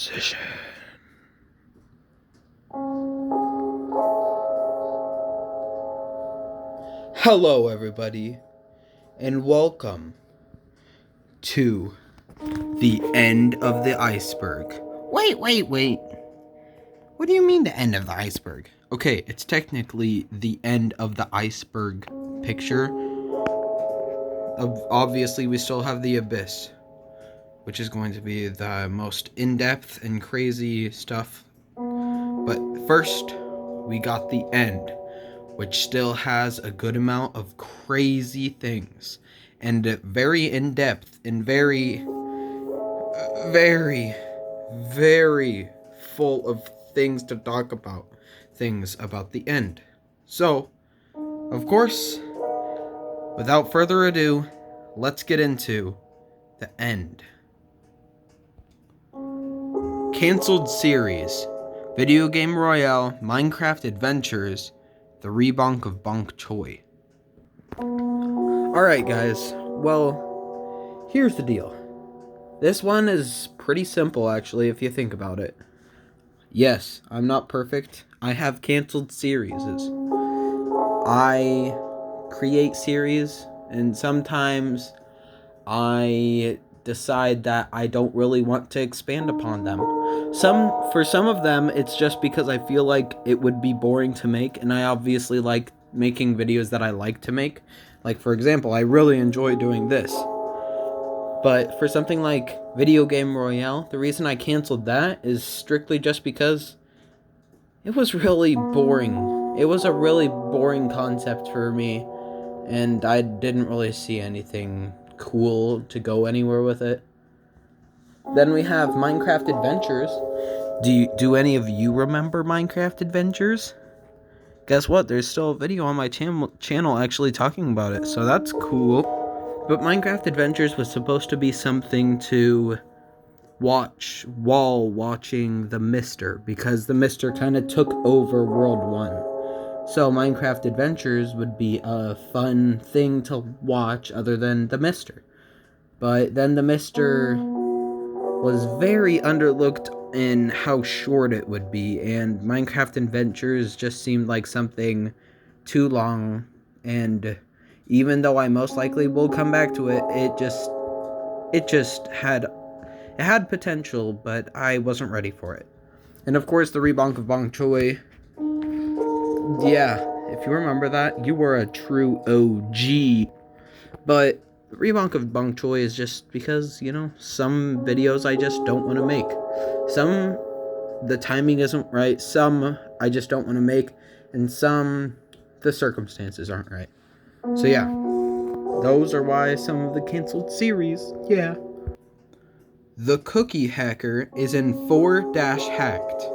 Transition. Hello, everybody, and welcome to the end of the iceberg. Wait. What do you mean the end of the iceberg? Okay, it's technically the end of the iceberg picture. Obviously, we still have the abyss, which is going to be the most in-depth and crazy stuff. But first, we got the end, which still has a good amount of crazy things and very in-depth and very full of things to talk about, things about the end. So, of course, without further ado, let's get into the end. Cancelled series: Video Game Royale, Minecraft Adventures, The Rebonk of Bonk Choy. Alright guys, well, here's the deal. This one is pretty simple actually if you think about it. Yes, I'm not perfect. I have cancelled series. I create series and sometimes I decide that I don't really want to expand upon them. For some of them, it's just because I feel like it would be boring to make, and I obviously like making videos that I like to make. Like, for example, I really enjoy doing this. But for something like Video Game Royale, the reason I canceled that is strictly just because it was really boring. It was a really boring concept for me, and I didn't really see anything cool to go anywhere with it. Then we have Minecraft Adventures. Do any of you remember Minecraft Adventures? Guess what? There's still a video on my channel actually talking about it, so that's cool. But Minecraft Adventures was supposed to be something to watch while watching The Mister, because The Mister kind of took over World 1. So Minecraft Adventures would be a fun thing to watch other than The Mister. But then The Mister was very underlooked in how short it would be, and Minecraft Adventures just seemed like something too long, and even though I most likely will come back to it, it had potential, but I wasn't ready for it. And of course, the Rebonk of Bonk Choy. Yeah, if you remember that, you were a true OG. But the Rebonk of Bonk Choy is just because, some videos I just don't want to make. Some, the timing isn't right. Some, I just don't want to make. And some, the circumstances aren't right. So yeah, those are why some of the canceled series, yeah. The Cookie Hacker is in 4-Hacked.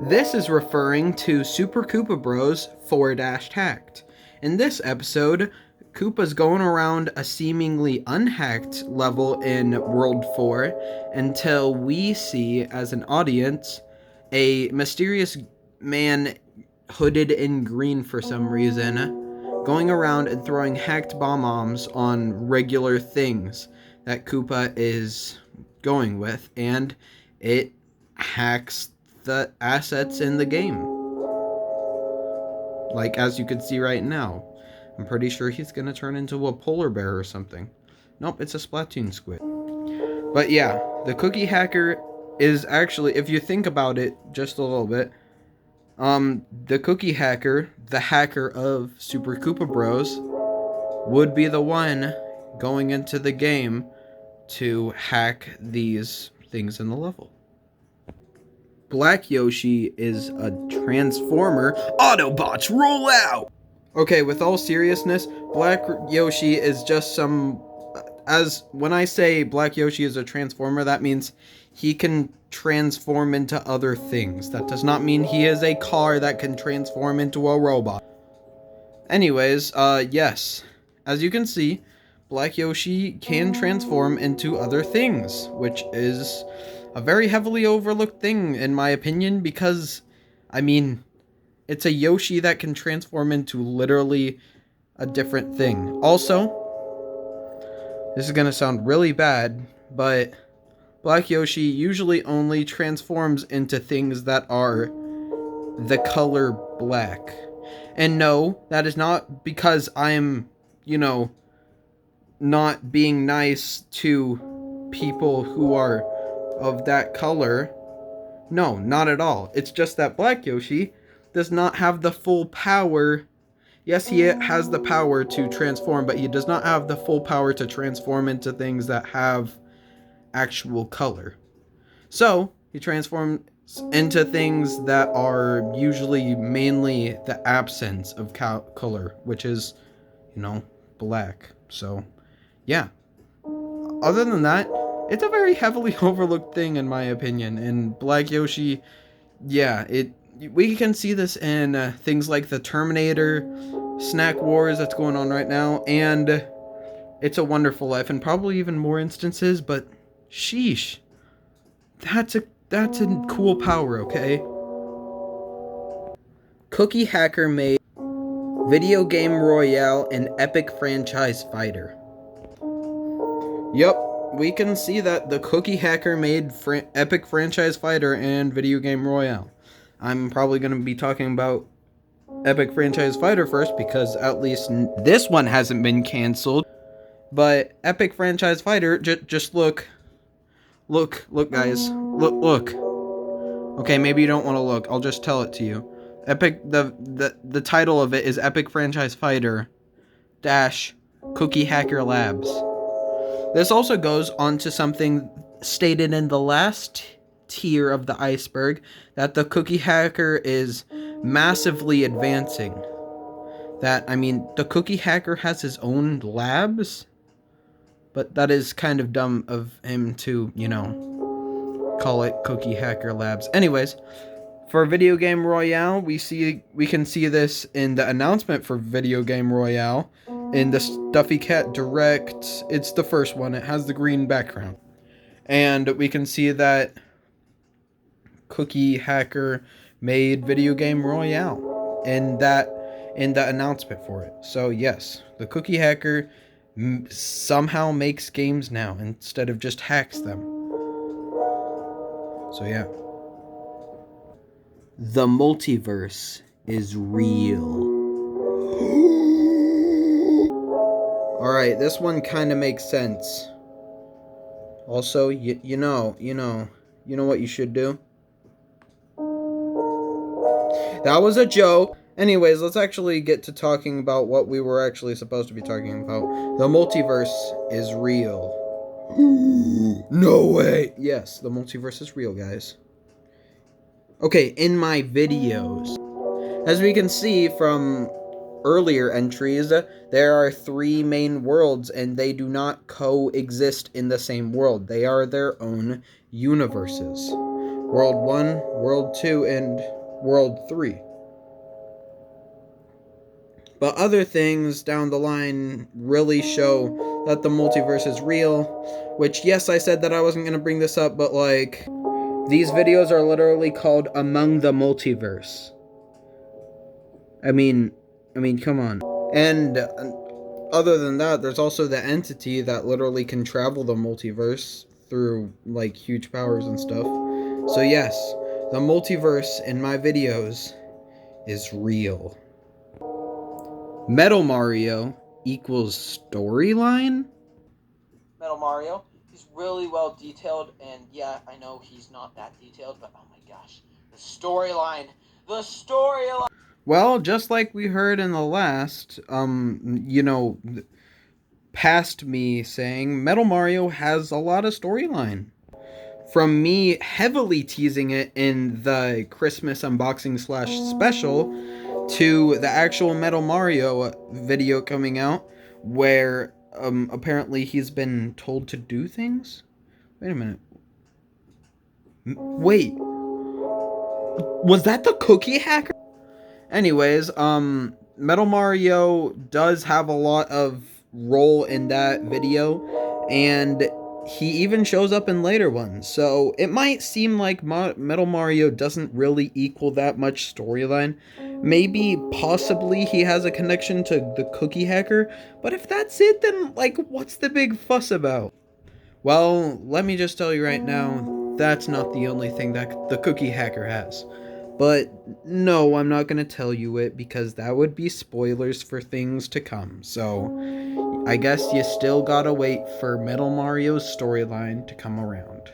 This is referring to Super Koopa Bros 4-Hacked. In this episode, Koopa's going around a seemingly unhacked level in World 4 until we see, as an audience, a mysterious man hooded in green for some reason going around and throwing hacked bomb-bombs on regular things that Koopa is going with, and it hacks the assets in the game. Like, as you can see right now. I'm pretty sure he's gonna turn into a polar bear or something. Nope, it's a Splatoon squid. But yeah, the Cookie Hacker is actually, if you think about it just a little bit, the Cookie Hacker, the hacker of Super Koopa Bros, would be the one going into the game to hack these things in the level. Black Yoshi is a transformer. Autobots, roll out! Okay, with all seriousness, Black Yoshi is just when I say Black Yoshi is a transformer, that means he can transform into other things. That does not mean he is a car that can transform into a robot. Anyways, yes. As you can see, Black Yoshi can transform into other things, which is a very heavily overlooked thing, in my opinion, because, it's a Yoshi that can transform into literally a different thing. Also, this is gonna sound really bad, but Black Yoshi usually only transforms into things that are the color black. And no, that is not because I'm, not being nice to people who are of that color. No, not at all. It's just that Black Yoshi does not have the full power. Yes, he has the power to transform, but he does not have the full power to transform into things that have actual color. So, he transforms into things that are usually mainly the absence of color, which is, black. So, yeah. Other than that, it's a very heavily overlooked thing in my opinion. And Black Yoshi, yeah, we can see this in things like the Terminator Snack Wars that's going on right now, and It's a Wonderful Life, and probably even more instances. But sheesh, that's a cool power, okay? Cookie Hacker made Video Game Royale an epic franchise fighter. Yep, we can see that the Cookie Hacker made epic franchise fighter and Video Game Royale. I'm probably going to be talking about Epic Franchise Fighter first, because at least this one hasn't been canceled. But Epic Franchise Fighter, just look, guys, look. Okay, maybe you don't want to look. I'll just tell it to you. The title of it is Epic Franchise Fighter dash Cookie Hacker Labs. This also goes on to something stated in the last tier of the iceberg, that the Cookie Hacker is massively advancing. The Cookie Hacker has his own labs, but that is kind of dumb of him to, call it Cookie Hacker Labs. Anyways, for Video Game Royale, we can see this in the announcement for Video Game Royale, in the Stuffy Cat Direct. It's the first one. It has the green background. And we can see that Cookie Hacker made Video Game Royale in the announcement for it. So yes, the Cookie Hacker somehow makes games now instead of just hacks them. So yeah. The multiverse is real. Alright, this one kind of makes sense. Also, you know what you should do? That was a joke. Anyways, let's actually get to talking about what we were actually supposed to be talking about. The multiverse is real. No way. Yes, the multiverse is real, guys. Okay, in my videos, as we can see from earlier entries, there are 3 main worlds, and they do not coexist in the same world. They are their own universes. World 1, World 2, and World 3. But other things down the line really show that the multiverse is real, which, yes, I said that I wasn't going to bring this up, but, these videos are literally called Among the Multiverse. I mean, come on. And other than that, there's also the entity that literally can travel the multiverse through, huge powers and stuff. So yes, the multiverse in my videos is real. Metal Mario equals storyline? Metal Mario, he's really well detailed, and yeah, I know he's not that detailed, but oh my gosh, the storyline! Well, just like we heard in the last, past me saying, Metal Mario has a lot of storyline. From me heavily teasing it in the Christmas unboxing / special, to the actual Metal Mario video coming out, where apparently he's been told to do things? Wait a minute. Wait. Was that the Cookie Hacker? Anyways, Metal Mario does have a lot of role in that video, and he even shows up in later ones. So it might seem like Metal Mario doesn't really equal that much storyline. Maybe, possibly, he has a connection to the Cookie Hacker, but if that's it, then, what's the big fuss about? Well, let me just tell you right now, that's not the only thing that the cookie hacker has. But no, I'm not going to tell you it because that would be spoilers for things to come. So I guess you still gotta wait for Metal Mario's storyline to come around.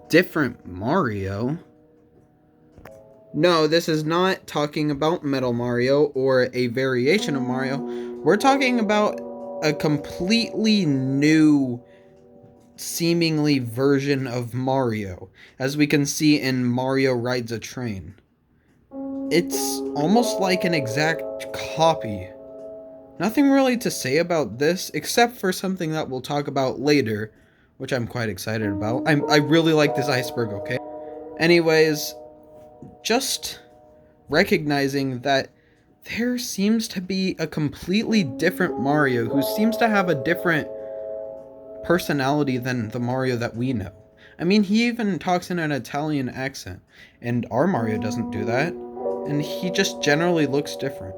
Different Mario? No, this is not talking about Metal Mario or a variation of Mario. We're talking about a completely new, seemingly version of Mario, as we can see in Mario Rides a Train. It's almost like an exact copy. Nothing really to say about this, except for something that we'll talk about later, which I'm quite excited about. I really like this iceberg, okay? Anyways, just recognizing that there seems to be a completely different Mario who seems to have a different personality than the Mario that we know. I mean, he even talks in an Italian accent, and our Mario doesn't do that, and he just generally looks different.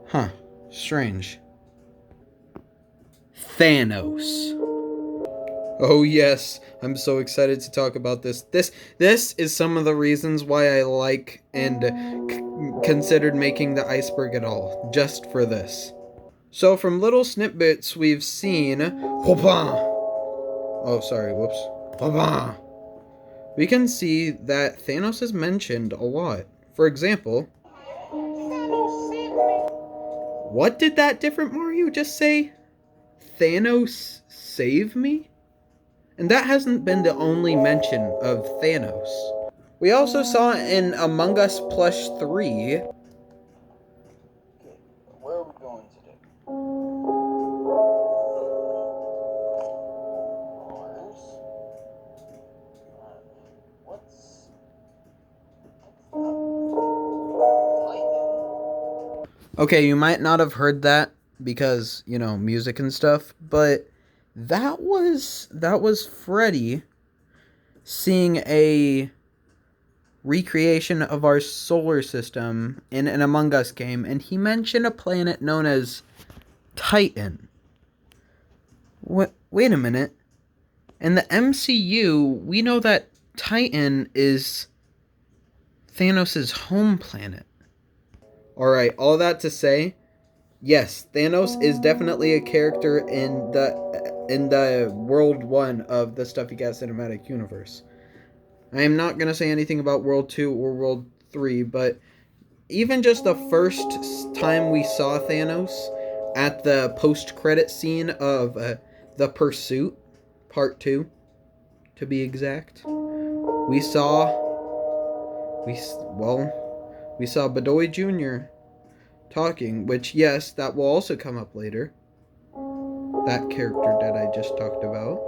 Huh, strange. Thanos. Oh yes, I'm so excited to talk about this. This is some of the reasons why I like and considered making the iceberg at all, just for this. So from little snippets we've seen, oh sorry, whoops, we can see that Thanos is mentioned a lot. For example, what did that different Mario just say? Thanos save me? And that hasn't been the only mention of Thanos. We also saw in Among Us Plush 3. Okay, where are we going today? Mars. What's Titan? Okay, you might not have heard that because, you know, music and stuff, but that was Freddy seeing a recreation of our solar system in an Among Us game, and he mentioned a planet known as Titan. Wait a minute. In the MCU, we know that Titan is Thanos' home planet. Alright, all that to say, yes, Thanos is definitely a character in the World 1 of the Stuffy Cat Cinematic Universe. I am not going to say anything about World 2 or World 3, but even just the first time we saw Thanos at the post-credit scene of The Pursuit, Part 2, to be exact, we saw Bedoy Jr. talking, which, yes, that will also come up later. That character that I just talked about.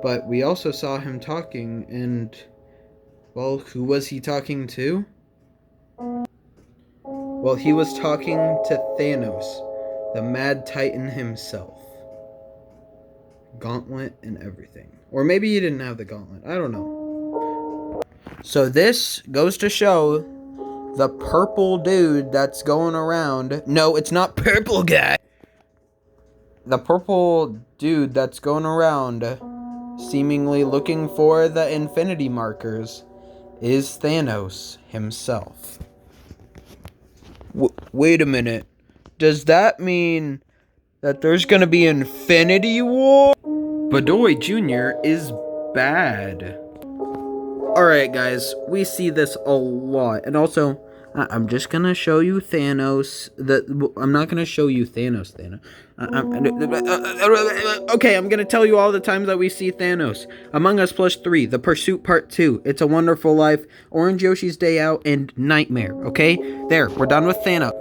But we also saw him talking, and, well, who was he talking to? Well, he was talking to Thanos, the Mad Titan himself. Gauntlet and everything. Or maybe he didn't have the gauntlet. I don't know. So this goes to show the purple dude that's going around. No, it's not purple guy. The purple dude that's going around seemingly looking for the infinity markers is Thanos himself. Wait a minute. Does that mean that there's gonna be Infinity War? Bedoy Jr. is bad. Alright guys, we see this a lot. And also, I'm just gonna show you Thanos. I'm not gonna show you Thanos. Okay, I'm gonna tell you all the times that we see Thanos. Among Us Plus 3, The Pursuit Part 2, It's a Wonderful Life, Orange Yoshi's Day Out, and Nightmare. Okay? There, we're done with Thanos.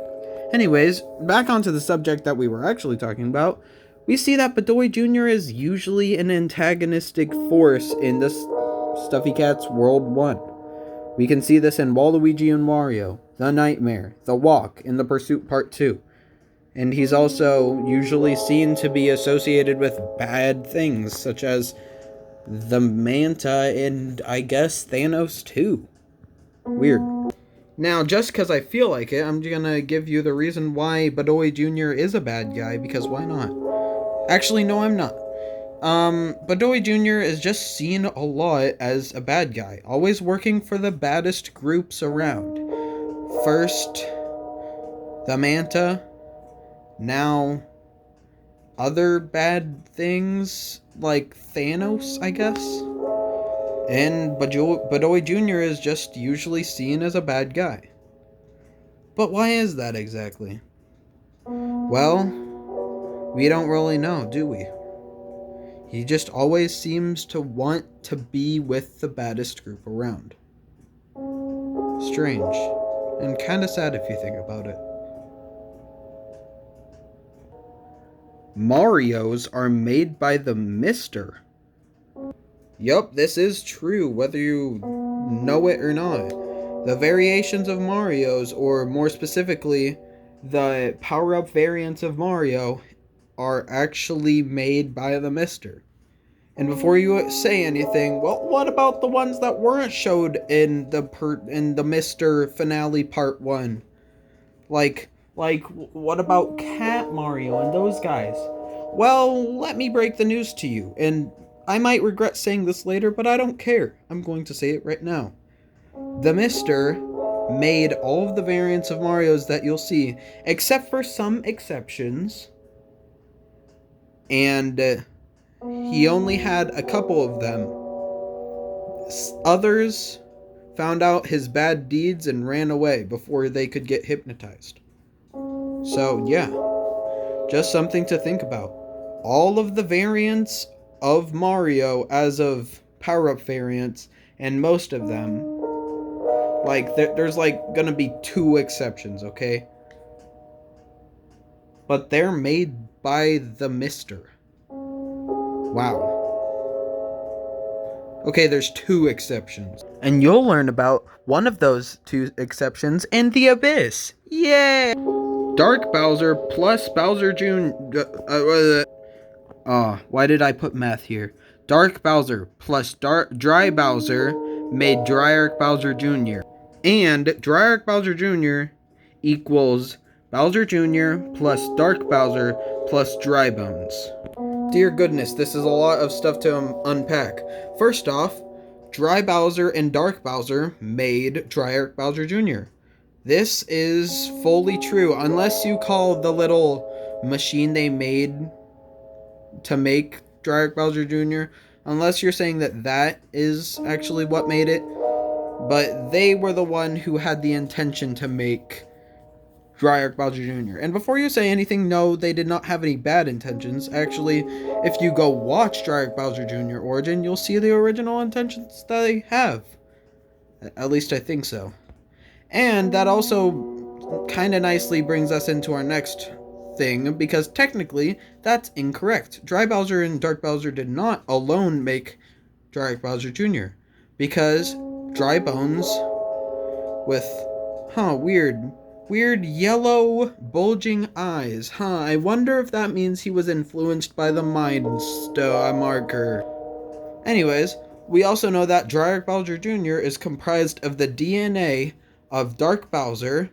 Anyways, back onto the subject that we were actually talking about. We see that Bedoy Jr. is usually an antagonistic force in the Stuffy Cats World 1. We can see this in Waluigi and Wario, The Nightmare, The Walk, in The Pursuit Part 2. And he's also usually seen to be associated with bad things, such as the Manta and, I guess, Thanos too. Weird. Now, just because I feel like it, I'm gonna give you the reason why Bedoy Jr. is a bad guy, because why not? Actually, no, I'm not. Bedoy Jr. is just seen a lot as a bad guy, always working for the baddest groups around. First, the Manta, now other bad things like Thanos, I guess. And Bedoy Jr. is just usually seen as a bad guy. But why is that exactly? Well, we don't really know, do we? He just always seems to want to be with the baddest group around. Strange. And kinda sad if you think about it. Marios are made by the Mister. Yup, this is true, whether you know it or not. The variations of Marios, or more specifically, the power-up variants of Mario, are actually made by the Mister. And before you say anything, well, what about the ones that weren't showed in the Mister finale part 1? Like what about Cat Mario and those guys? Well, let me break the news to you, and I might regret saying this later, but I don't care. I'm going to say it right now. The Mister made all of the variants of Mario's that you'll see, except for some exceptions. And he only had a couple of them. Others found out his bad deeds and ran away before they could get hypnotized. So, yeah, just something to think about. All of the variants of Mario as of power-up variants, and most of them, like, there's like gonna be 2 exceptions, okay? But they're made by the Mister. Wow. Okay, there's 2 exceptions. And you'll learn about one of those 2 exceptions in the Abyss. Yay! Dark Bowser plus Bowser Jr. Why did I put math here? Dark Bowser plus Dry Bowser made Dryarch Bowser Jr. And Dryarch Bowser Jr. equals Bowser Jr. plus Dark Bowser plus Dry Bones. Dear goodness, this is a lot of stuff to unpack. First off, Dry Bowser and Dark Bowser made Dryarch Bowser Jr. This is fully true, unless you call the little machine they made to make Dryarch Bowser Jr., unless you're saying that that is actually what made it. But they were the one who had the intention to make Dryarch Bowser Jr. And before you say anything, no, they did not have any bad intentions. Actually, if you go watch Dryarch Bowser Jr. Origin, you'll see the original intentions that they have. At least I think so. And that also kind of nicely brings us into our next thing, because technically, that's incorrect. Dry Bowser and Dark Bowser did not alone make Dryarch Bowser Jr. Because Dry Bones with, weird yellow bulging eyes. I wonder if that means he was influenced by the Mind Stone marker. Anyways, we also know that Dryarch Bowser Jr. is comprised of the DNA of Dark Bowser,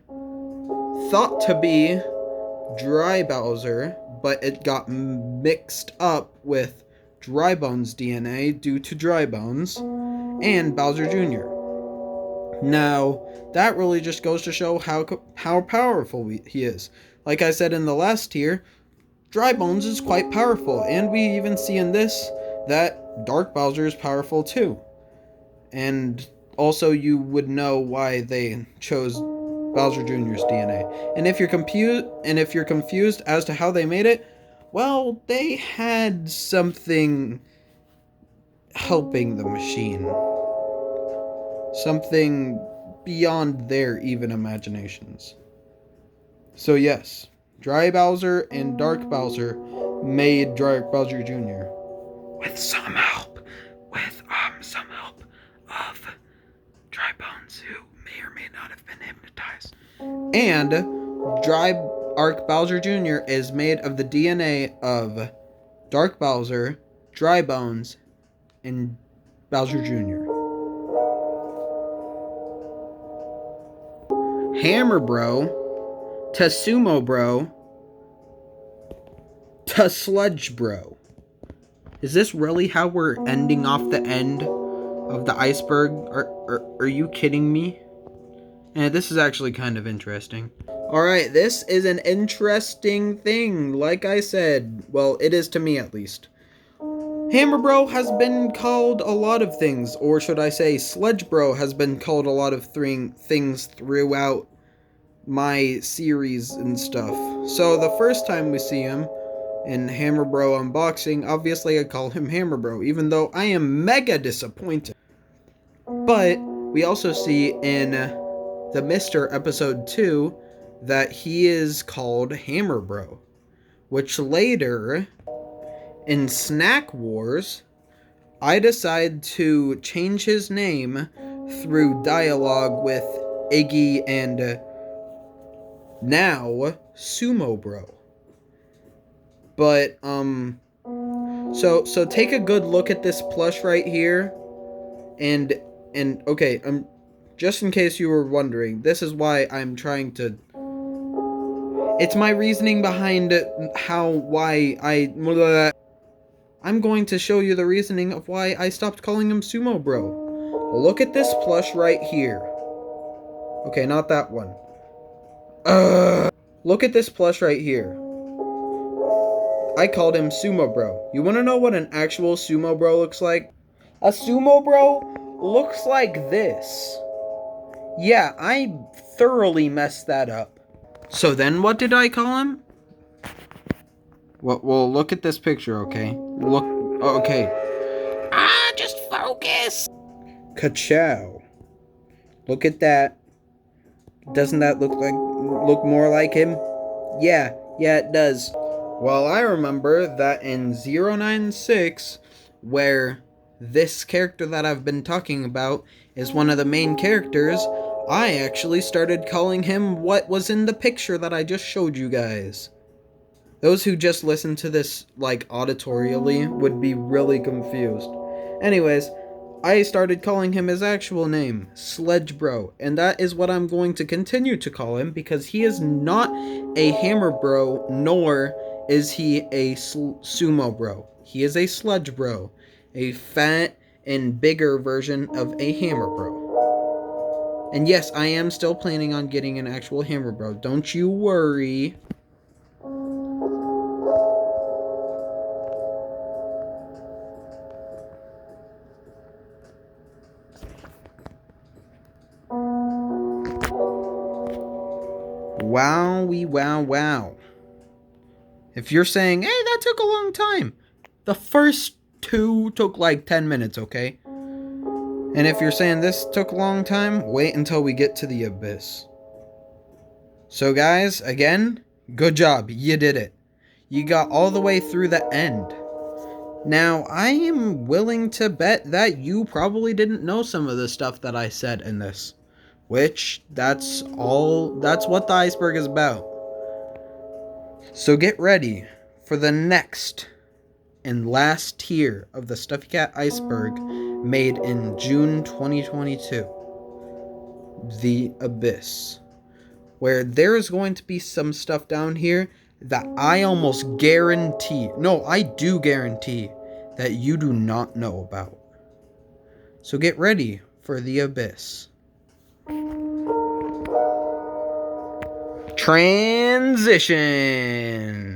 thought to be Dry Bowser, but it got mixed up with Dry Bones DNA due to Dry Bones, and Bowser Jr. Now, that really just goes to show how powerful he is. Like I said in the last tier, Dry Bones is quite powerful, and we even see in this that Dark Bowser is powerful too. And also you would know why they chose Bowser Jr.'s DNA. And if you're confused as to how they made it, well, they had something helping the machine. Something beyond their even imaginations. So yes, Dry Bowser and Dark Bowser made Dryarch Bowser Jr. With some help of Dry Bones, who may or may not have been hypnotized. And Dryarch Bowser Jr. is made of the DNA of Dark Bowser, Dry Bones, and Bowser Jr. Hammer Bro, Tasumo Bro, The Sludge Bro. Is this really how we're ending off the end of the iceberg? Are you kidding me? And this is actually kind of interesting. Alright, this is an interesting thing. Like I said, well, it is to me at least. Hammer Bro has been called a lot of things, or should I say Sludge Bro has been called a lot of things throughout my series and stuff. So the first time we see him in Hammer Bro Unboxing, obviously I call him Hammer Bro, even though I am mega disappointed. But we also see in the Mr. Episode 2 that he is called Hammer Bro, which later in Snack Wars, I decide to change his name through dialogue with Iggy and now Sumo Bro. But so take a good look at this plush right here, and okay, just in case you were wondering, this is why I'm trying to. It's my reasoning behind I'm going to show you the reasoning of why I stopped calling him Sumo Bro. Look at this plush right here. Okay, not that one. Look at this plush right here. I called him Sumo Bro. You want to know what an actual Sumo Bro looks like? A Sumo Bro looks like this. Yeah, I thoroughly messed that up. So then what did I call him? Well, look at this picture, okay? Look, okay. Just focus! Ka-chow. Look at that. Doesn't that look more like him? Yeah, it does. Well, I remember that in 096, where this character that I've been talking about is one of the main characters, I actually started calling him what was in the picture that I just showed you guys. Those who just listen to this, like, auditorially would be really confused. Anyways, I started calling him his actual name, Sledge Bro, and that is what I'm going to continue to call him, because he is not a Hammer Bro, nor is he a Sumo Bro. He is a Sludge Bro, a fat and bigger version of a Hammer Bro. And yes, I am still planning on getting an actual Hammer Bro, don't you worry. Wow. If you're saying, hey, that took a long time, the first two took like 10 minutes, okay? And if you're saying this took a long time, wait until we get to the abyss. So guys, again, good job, you did it. You got all the way through the end. Now, I am willing to bet that you probably didn't know some of the stuff that I said in this. Which, that's what the iceberg is about. So get ready for the next and last tier of the Stuffy Cat iceberg made in June 2022. The Abyss. Where there is going to be some stuff down here that I almost guarantee, no, I do guarantee that you do not know about. So get ready for the Abyss. Transition.